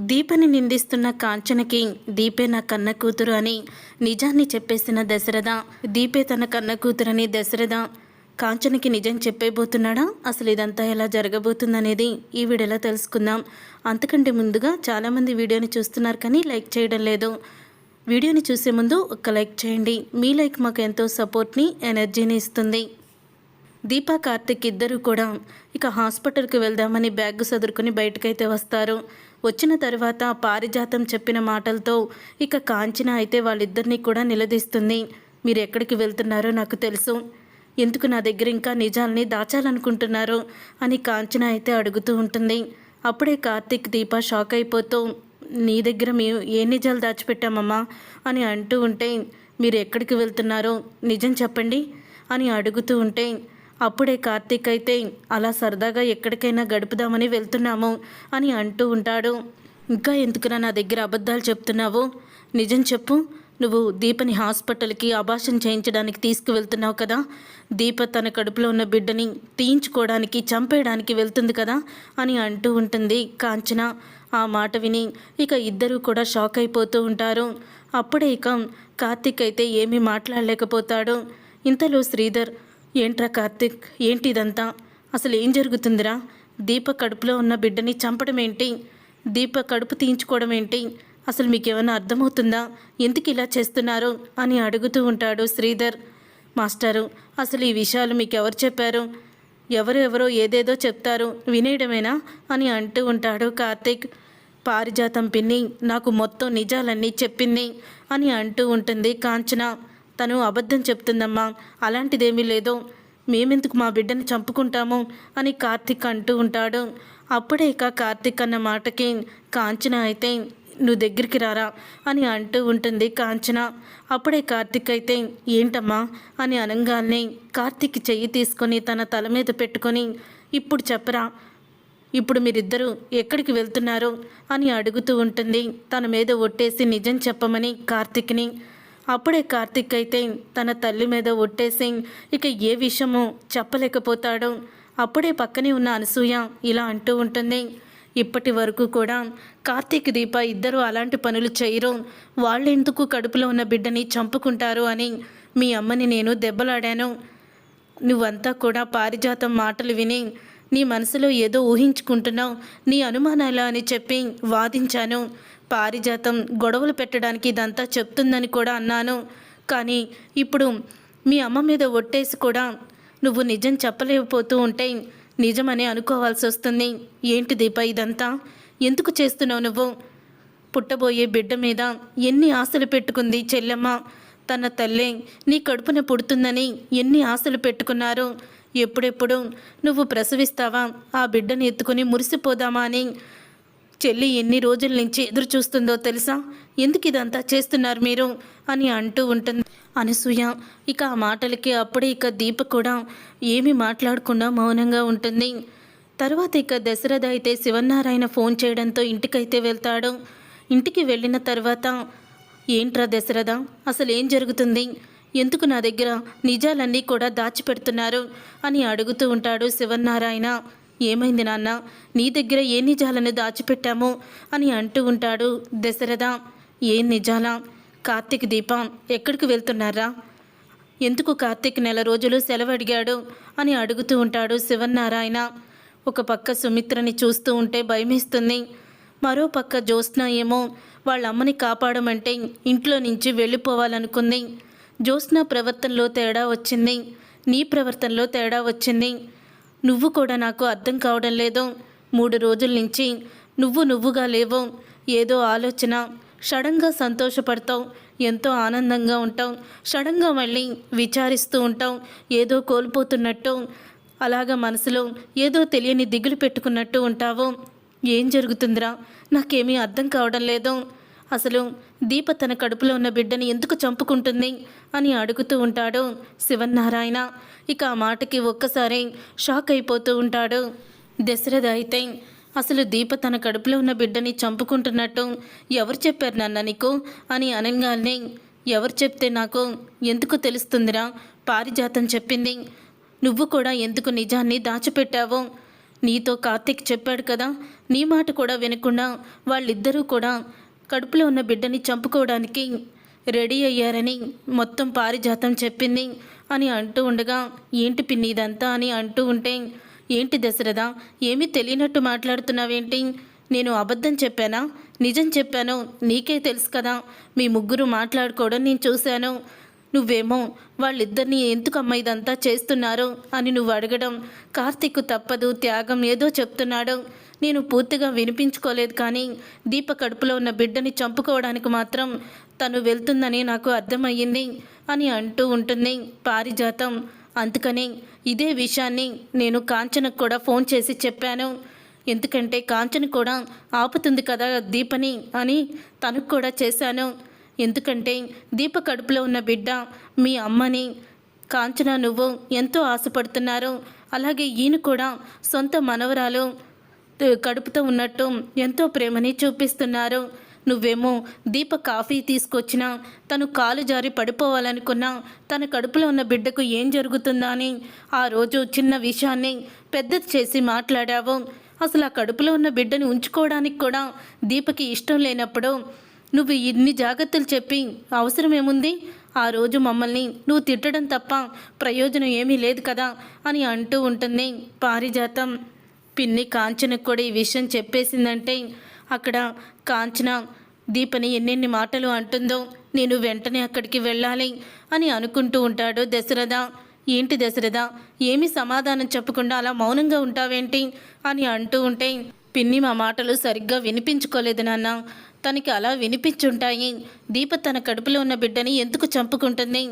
దీపని నిందిస్తున్న కాంచనకి దీపే నా కన్న కూతురు అని నిజాన్ని చెప్పేసిన దశరథ, దీపే తన కన్న కూతురని దశరథ కాంచనకి నిజం చెప్పేబోతున్నాడా? అసలు ఇదంతా ఎలా జరగబోతుందనేది ఈ వీడియోలో తెలుసుకుందాం. అంతకంటే ముందుగా చాలామంది వీడియోని చూస్తున్నారు కానీ లైక్ చేయడం లేదు. వీడియోని చూసే ముందు ఒక లైక్ చేయండి. మీ లైక్ మాకు ఎంతో సపోర్ట్ని, ఎనర్జీని ఇస్తుంది. దీపా, కార్తిక్ ఇద్దరు కూడా ఇక హాస్పిటల్కి వెళ్దామని బ్యాగ్ సదురుకొని బయటకైతే వస్తారు. వచ్చిన తర్వాత పారిజాతం చెప్పిన మాటలతో ఇక కాంచన అయితే వాళ్ళిద్దరినీ కూడా నిలదీస్తుంది. మీరు ఎక్కడికి వెళ్తున్నారో నాకు తెలుసు, ఎందుకు నా దగ్గర ఇంకా నిజాల్ని దాచాలనుకుంటున్నారు అని కాంచన అయితే అడుగుతూ ఉంటుంది. అప్పుడే కార్తిక్, దీప షాక్ అయిపోతూ నీ దగ్గర మేము ఏ నిజాలు దాచిపెట్టామమ్మా అని అంటూ ఉంటే, మీరు ఎక్కడికి వెళ్తున్నారో నిజం చెప్పండి అని అడుగుతూ ఉంటే, అప్పుడే కార్తీక్ అయితే అలా సరదాగా ఎక్కడికైనా గడుపుదామని వెళ్తున్నాము అని అంటూ ఉంటాడు. ఇంకా ఎందుకురా నా దగ్గర అబద్ధాలు చెప్తున్నావు? నిజం చెప్పు. నువ్వు దీపని హాస్పిటల్కి అబార్షన్ చేయించడానికి తీసుకువెళ్తున్నావు కదా, దీప తన కడుపులో ఉన్న బిడ్డని తీయించుకోవడానికి, చంపేయడానికి వెళ్తుంది కదా అని అంటూ ఉంటుంది కాంచన. ఆ మాట విని ఇక ఇద్దరూ కూడా షాక్ అయిపోతూ ఉంటారు. అప్పుడే ఇక కార్తీక్ అయితే ఏమీ మాట్లాడలేకపోతాడు. ఇంతలో శ్రీధర్, ఏంట్రా కార్తిక్, ఏంటి ఇదంతా? అసలు ఏం జరుగుతుందిరా? దీప కడుపులో ఉన్న బిడ్డని చంపడం ఏంటి? దీప కడుపు తీయించుకోవడం ఏంటి? అసలు మీకేమైనా అర్థమవుతుందా? ఎందుకు ఇలా చేస్తున్నారు అని అడుగుతూ ఉంటాడు శ్రీధర్. మాస్టారు, అసలు ఈ విషయాలు మీకు ఎవరు చెప్పారు? ఎవరో ఏదేదో చెప్తారు, వినేయడమేనా అని అంటూ ఉంటాడు కార్తిక్. పారిజాతం పిన్ని నాకు మొత్తం నిజాలన్నీ చెప్పింది అని అంటూ ఉంటుంది కాంచన. తను అబద్ధం చెప్తుందమ్మా, అలాంటిదేమీ లేదు, మేమెందుకు మా బిడ్డని చంపుకుంటాము అని కార్తిక్ అంటూ ఉంటాడు. అప్పుడే ఇక కార్తిక్ అన్న మాటకి కాంచన అయితే నువ్వు దగ్గరికి రారా అని అంటూ ఉంటుంది కాంచన. అప్పుడే కార్తిక్ అయితే ఏంటమ్మా అని అనగానే కార్తిక్ చెయ్యి తీసుకొని తన తల మీద పెట్టుకొని, ఇప్పుడు చెప్పరా, ఇప్పుడు మీరిద్దరూ ఎక్కడికి వెళ్తున్నారు అని అడుగుతూ ఉంటుంది తన మీద ఒట్టేసి నిజం చెప్పమని కార్తిక్ని. అప్పుడే కార్తిక్ అయితే తన తల్లి మీద ఒట్టేసి ఇక ఏ విషయమో చెప్పలేకపోతాడు. అప్పుడే పక్కనే ఉన్న అనసూయ ఇలా అంటూ ఉంటుంది, ఇప్పటి వరకు కూడా కార్తీక్, దీప ఇద్దరు అలాంటి పనులు చేయరు, వాళ్ళెందుకు కడుపులో ఉన్న బిడ్డని చంపుకుంటారు అని మీ అమ్మని నేను దెబ్బలాడాను. నువ్వంతా కూడా పారిజాతం మాటలు విని నీ మనసులో ఏదో ఊహించుకుంటున్నావు, నీ అనుమానాలా అని చెప్పి వాదించాను. పారిజాతం గొడవలు పెట్టడానికి ఇదంతా చెప్తుందని కూడా అన్నాను. కానీ ఇప్పుడు మీ అమ్మ మీద ఒట్టేసి కూడా నువ్వు నిజం చెప్పలేకపోతూ ఉంటే నిజమని అనుకోవాల్సి వస్తుంది. ఏంటి దీప ఇదంతా? ఎందుకు చేస్తున్నావు నువ్వు? పుట్టబోయే బిడ్డ మీద ఎన్ని ఆశలు పెట్టుకుంది చెల్లెమ్మ. తన తల్లే నీ కడుపున పుడుతుందని ఎన్ని ఆశలు పెట్టుకున్నారు. ఎప్పుడెప్పుడు నువ్వు ప్రసవిస్తావా, ఆ బిడ్డని ఎత్తుకొని మురిసిపోదామా అని చెల్లి ఎన్ని రోజుల నుంచి ఎదురు చూస్తుందో తెలుసా? ఎందుకు ఇదంతా చేస్తున్నారు మీరు అని అంటూ ఉంటుంది అనసూయ. ఇక ఆ మాటలకి అప్పుడే ఇక దీప కూడా ఏమీ మాట్లాడకుండా మౌనంగా ఉంటుంది. తర్వాత ఇక దశరథ అయితే శివనారాయణ ఫోన్ చేయడంతో ఇంటికైతే వెళ్తాడు. ఇంటికి వెళ్ళిన తర్వాత, ఏంట్రా దశరథ, అసలు ఏం జరుగుతుంది? ఎందుకు నా దగ్గర నిజాలన్నీ కూడా దాచిపెడుతున్నారు అని అడుగుతూ ఉంటాడు శివనారాయణ. ఏమైంది నాన్న, నీ దగ్గర ఏ నిజాలను దాచిపెట్టాము అని అంటూ ఉంటాడు దశరథ. ఏం నిజాలా? కార్తీక్, దీప ఎక్కడికి వెళ్తున్నారా? ఎందుకు కార్తీక్ నెల రోజులు సెలవు అడిగాడు అని అడుగుతూ ఉంటాడు శివనారాయణ. ఒక పక్క సుమిత్రని చూస్తూ ఉంటే భయమేస్తుంది, మరో పక్క జ్యోత్స్న ఏమో వాళ్ళ అమ్మని కాపాడమంటే ఇంట్లో నుంచి వెళ్ళిపోవాలనుకుంది. జ్యోత్స్న ప్రవర్తనలో తేడా వచ్చింది, నీ ప్రవర్తనలో తేడా వచ్చింది. నువ్వు కూడా నాకు అర్థం కావడం లేదు. 3 రోజుల నుంచి నువ్వుగా లేవు. ఏదో ఆలోచన, సడన్గా సంతోషపడతావు, ఎంతో ఆనందంగా ఉంటావు, సడన్గా మళ్ళీ విచారిస్తూ ఉంటావు, ఏదో కోల్పోతున్నట్టు, అలాగా మనసులో ఏదో తెలియని దిగులు పెట్టుకున్నట్టు ఉంటావు. ఏం జరుగుతుందిరా, నాకేమీ అర్థం కావడం లేదు. అసలు దీప తన కడుపులో ఉన్న బిడ్డని ఎందుకు చంపుకుంటుంది అని అడుగుతూ ఉంటాడు శివనారాయణ. ఇక ఆ మాటకి ఒక్కసారి షాక్ అయిపోతూ ఉంటాడు దశరథ. అయితే అసలు దీప తన కడుపులో ఉన్న బిడ్డని చంపుకుంటున్నట్టు ఎవరు చెప్పారు నాన్న నీకు అని అనగానే, ఎవరు చెప్తే నాకు ఎందుకు తెలుస్తుందిరా, పారిజాతం చెప్పింది. నువ్వు కూడా ఎందుకు నిజాన్ని దాచిపెట్టావు? నీతో కార్తీక్ చెప్పాడు కదా, నీ మాట కూడా వినకుండా వాళ్ళిద్దరూ కూడా కడుపులో ఉన్న బిడ్డని చంపుకోవడానికి రెడీ అయ్యారని మొత్తం పారిజాతం చెప్పింది అని అంటూ ఉండగా, ఏంటి పిన్ని ఇదంతా అని అంటూ ఉంటే, ఏంటి దశరథ ఏమీ తెలియనట్టు మాట్లాడుతున్నావేంటి? నేను అబద్ధం చెప్పానా, నిజం చెప్పాను నీకే తెలుసు కదా. మీ ముగ్గురు మాట్లాడుకోవడం నేను చూశాను. నువ్వేమో వాళ్ళిద్దరినీ ఎందుకమ్మా ఇదంతా చేస్తున్నారు అని నువ్వు అడగడం, కార్తీక్ తప్పదు త్యాగం ఏదో చెప్తున్నాడు. నేను పూర్తిగా వినిపించుకోలేదు, కానీ దీప కడుపులో ఉన్న బిడ్డని చంపుకోవడానికి మాత్రం తను వెళ్తుందని నాకు అర్థమయ్యింది అని అంటూ ఉంటుంది పారిజాతం. అందుకని ఇదే విషయాన్ని నేను కాంచనకు కూడా ఫోన్ చేసి చెప్పాను. ఎందుకంటే కాంచన కూడా ఆపుతుంది కదా దీపని అని తనకు కూడా చేశాను. ఎందుకంటే దీప కడుపులో ఉన్న బిడ్డ మీ అమ్మని కాంచన నువ్వు ఎంతో ఆశపడుతున్నారు. అలాగే ఈయన కూడా సొంత మనవరాలు కడుపుతో ఉన్నట్టు ఎంతో ప్రేమని చూపిస్తున్నారు. నువ్వేమో దీప కాఫీ తీసుకొచ్చినా తను కాలు జారి పడిపోవాలనుకున్నా తన కడుపులో ఉన్న బిడ్డకు ఏం జరుగుతుందా అని ఆ రోజు చిన్న విషయాన్ని పెద్దది చేసి మాట్లాడావు. అసలు ఆ కడుపులో ఉన్న బిడ్డని ఉంచుకోవడానికి కూడా దీపకి ఇష్టం లేనప్పుడు నువ్వు ఇన్ని జాగ్రత్తలు చెప్పి అవసరం ఏముంది? ఆ రోజు మమ్మల్ని నువ్వు తిట్టడం తప్ప ప్రయోజనం ఏమీ లేదు కదా అని అంటూ ఉంటుంది పారిజాతం. పిన్ని కాంచనకు కూడా ఈ విషయం చెప్పేసిందంటే అక్కడ కాంచన దీపని ఎన్నెన్ని మాటలు అంటుందో, నేను వెంటనే అక్కడికి వెళ్ళాలి అని అనుకుంటూ ఉంటాడు దశరథ. ఏంటి దశరథ ఏమీ సమాధానం చెప్పకుండా అలా మౌనంగా ఉంటావేంటి అని అంటూ ఉంటే, పిన్ని మా మాటలు సరిగ్గా వినిపించుకోలేదు నాన్న, తనకి అలా వినిపించుంటాయి. దీప తన కడుపులో ఉన్న బిడ్డని ఎందుకు చంపుకుంటుంది?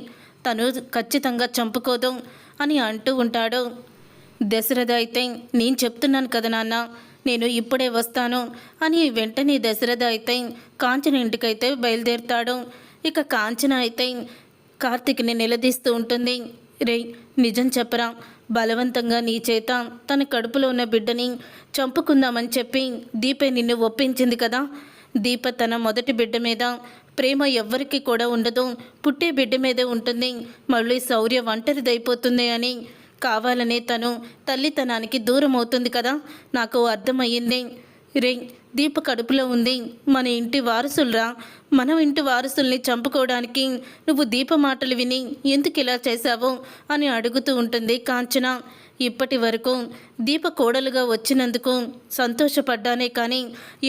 తను ఖచ్చితంగా చంపుకోదు అని అంటూ ఉంటాడు దశరథ. అయితే నేను చెప్తున్నాను కదా నాన్న, నేను ఇప్పుడే వస్తాను అని వెంటనే దశరథ అయితే కాంచన ఇంటికైతే బయలుదేరుతాడు. ఇక కాంచన అయితే కార్తీక్ని నిలదీస్తూ ఉంటుంది. రే నిజం చెప్పరా, బలవంతంగా నీ చేత తన కడుపులో ఉన్న బిడ్డని చంపుకుందామని చెప్పి దీపే నిన్ను ఒప్పించింది కదా. దీప తన మొదటి బిడ్డ మీద ప్రేమ ఎవ్వరికి కూడా ఉండదు, పుట్టే బిడ్డ మీదే ఉంటుంది. మళ్ళీ శౌర్య ఒంటరిదైపోతుంది అని కావాలనే తను తల్లితనానికి దూరం అవుతుంది కదా. నాకు అర్థమయ్యింది. రే దీప కడుపులో ఉంది, మన ఇంటి వారసులరా, మనం ఇంటి వారసుల్ని చంపుకోవడానికి నువ్వు దీప మాటలు విని ఎందుకు ఇలా చేశావు అని అడుగుతూ ఉంటుంది కాంచన. ఇప్పటి వరకు దీప కోడలుగా వచ్చినందుకు సంతోషపడ్డానే కానీ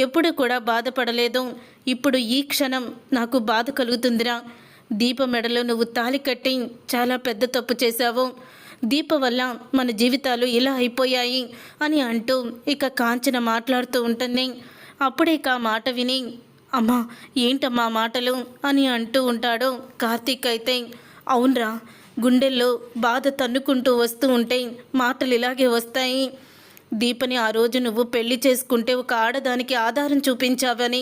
ఎప్పుడు కూడా బాధపడలేదు. ఇప్పుడు ఈ క్షణం నాకు బాధ కలుగుతుందిరా. దీప మెడలో నువ్వు తాళి కట్టి చాలా పెద్ద తప్పు చేశావు. దీప వల్ల మన జీవితాలు ఇలా అయిపోయాయి అని అంటూ ఇక కాంచన మాట్లాడుతూ ఉంటుంది. అప్పుడే ఇక మాట విని, అమ్మా ఏంటమ్మా మాటలు అని అంటూ ఉంటాడు కార్తీక్. అయితే అవునరా, గుండెల్లో బాధ తన్నుకుంటూ వస్తూ ఉంటే మాటలు ఇలాగే వస్తాయి. దీపని ఆ రోజు నువ్వు పెళ్లి చేసుకుంటే ఒక ఆడదానికి ఆధారం చూపించావని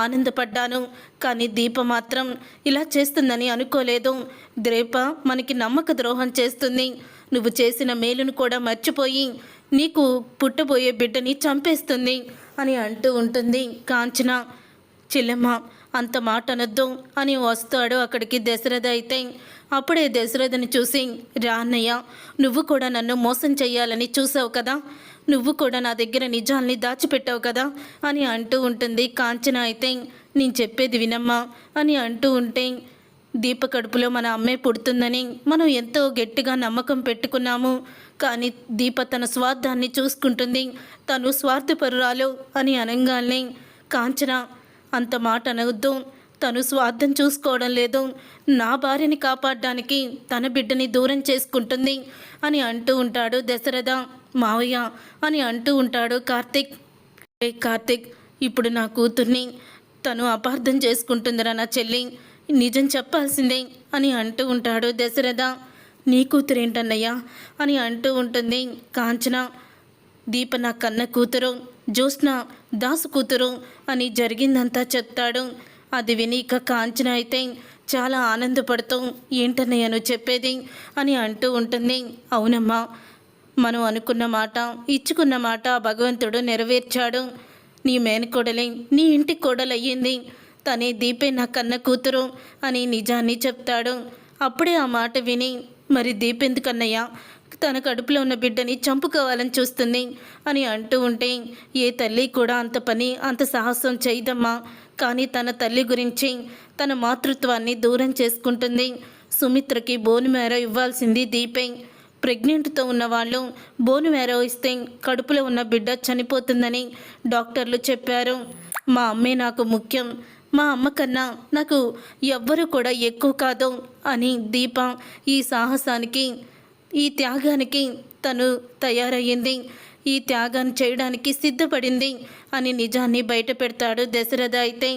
ఆనందపడ్డాను, కానీ దీప మాత్రం ఇలా చేస్తుందని అనుకోలేదు. దీప మనకి నమ్మక ద్రోహం చేస్తుంది. నువ్వు చేసిన మేలును కూడా మర్చిపోయి నీకు పుట్టబోయే బిడ్డని చంపేస్తుంది అని అంటూ ఉంటుంది కాంచన. చెల్లెమ్మ అంత మాట అనొద్దు అని వస్తాడు అక్కడికి దశరథ. అయితే అప్పుడే దశరథని చూసి, రా అన్నయ్య, నువ్వు కూడా నన్ను మోసం చెయ్యాలని చూసావు కదా, నువ్వు కూడా నా దగ్గర నిజాల్ని దాచిపెట్టావు కదా అని అంటూ ఉంటుంది కాంచన. అయితే నేను చెప్పేది వినమ్మా అని అంటూ ఉంటే, దీప కడుపులో మన అమ్మే పుడుతుందని మనం ఎంతో గట్టిగా నమ్మకం పెట్టుకున్నాము, కానీ దీప తన స్వార్థాన్ని చూసుకుంటుంది, తను స్వార్థపరురాలు అని అనగానే, కాంచన అంత మాట అనవద్దు, తను స్వార్థం చూసుకోవడం లేదు, నా భార్యని కాపాడడానికి తన బిడ్డని దూరం చేసుకుంటుంది అని అంటూ ఉంటాడు దశరథ. మావయ్య అని అంటూ ఉంటాడు కార్తీక్. కార్తీక్ ఇప్పుడు నా కూతుర్ని తను అపార్థం చేసుకుంటుందిరా నా చెల్లి, నిజం చెప్పాల్సిందే అని అంటూ ఉంటాడు దశరథ. నీ కూతురేంటన్నయ్యా అని అంటూ ఉంటుంది కాంచన. దీప నా కన్న కూతురు, జ్యోత్స్న దాసు కూతురు అని జరిగిందంతా చెప్తాడు. అది విని ఇక కాంచన అయితే చాలా ఆనందపడుతూ, ఏంటన్నయ్య నువ్వు చెప్పేది అని అంటూ ఉంటుంది. అవునమ్మా, మనం అనుకున్న మాట ఇచ్చుకున్న మాట భగవంతుడు నెరవేర్చాడు. నీ మేనకోడలే నీ ఇంటి కోడలయ్యింది, తనే దీపే నా కన్న కూతురు అని నిజాన్ని చెప్తాడు. అప్పుడే ఆ మాట విని, మరి దీపెందుకన్నయ్య తన కడుపులో ఉన్న బిడ్డని చంపుకోవాలని చూస్తుంది అని అంటూ ఉంటే, ఏ తల్లి కూడా అంత పని అంత సాహసం చేయదమ్మా. కానీ తన తల్లి గురించి తన మాతృత్వాన్ని దూరం చేసుకుంటుంది. సుమిత్రకి బోన్ మ్యారో ఇవ్వాల్సింది దీపే. ప్రెగ్నెంట్తో ఉన్న వాళ్ళు బోన్ మ్యారో ఇస్తే కడుపులో ఉన్న బిడ్డ చనిపోతుందని డాక్టర్లు చెప్పారు. మా అమ్మే నాకు ముఖ్యం, మా అమ్మ కన్నా నాకు ఎవ్వరూ కూడా ఎక్కువ కాదు అని దీప ఈ సాహసానికి, ఈ త్యాగానికి తను తయారయ్యింది. ఈ త్యాగాన్ని చేయడానికి సిద్ధపడింది అని నిజాన్ని బయట పెడతాడు దశరథ. అయితే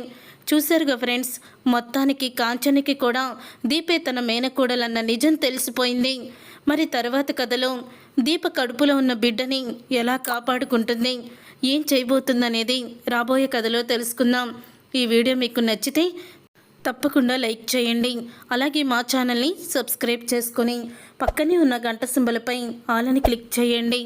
చూశారుగా ఫ్రెండ్స్, మొత్తానికి కాంచనకి కూడా దీపే తన మేనకోడలన్న నిజం తెలిసిపోయింది. మరి తర్వాత కథలో దీప కడుపులో ఉన్న బిడ్డని ఎలా కాపాడుకుంటుంది, ఏం చేయబోతుందనేది రాబోయే కథలో తెలుసుకుందాం. ఈ వీడియో మీకు నచ్చితే తప్పకుండా లైక్ చేయండి. అలాగే మా ఛానల్ని సబ్స్క్రైబ్ చేసుకొని పక్కనే ఉన్న గంట సింబల్పై ఆల్ అని క్లిక్ చేయండి.